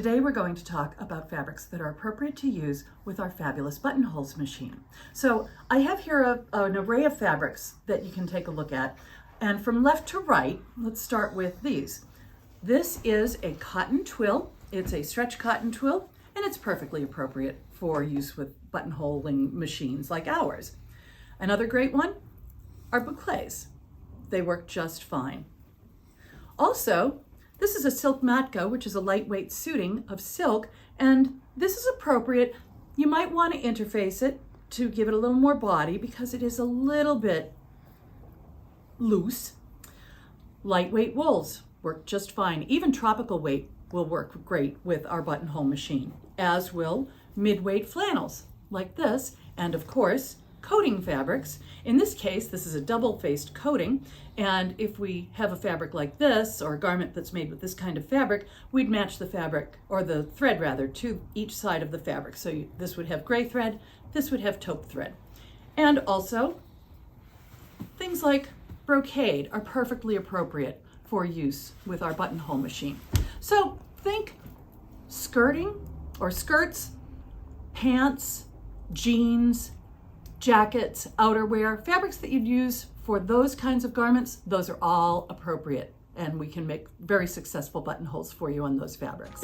Today we're going to talk about fabrics that are appropriate to use with our fabulous buttonholes machine. So I have here an array of fabrics that you can take a look at. And from left to right, let's start with these. This is a cotton twill. It's a stretch cotton twill, and it's perfectly appropriate for use with buttonholing machines like ours. Another great one are bouclés. They work just fine. Also, this is a silk matko, which is a lightweight suiting of silk, and this is appropriate. You might want to interface it to give it a little more body because it is a little bit loose. Lightweight wools work just fine. Even tropical weight will work great with our buttonhole machine, as will mid-weight flannels like this, and of course, coating fabrics. In this case, this is a double-faced coating, and if we have a fabric like this, or a garment that's made with this kind of fabric, we'd match the fabric, or the thread rather, to each side of the fabric. So this would have gray thread, this would have taupe thread. And also, things like brocade are perfectly appropriate for use with our buttonhole machine. So think skirting or skirts, pants, jeans, jackets, outerwear, fabrics that you'd use for those kinds of garments. Those are all appropriate, and we can make very successful buttonholes for you on those fabrics.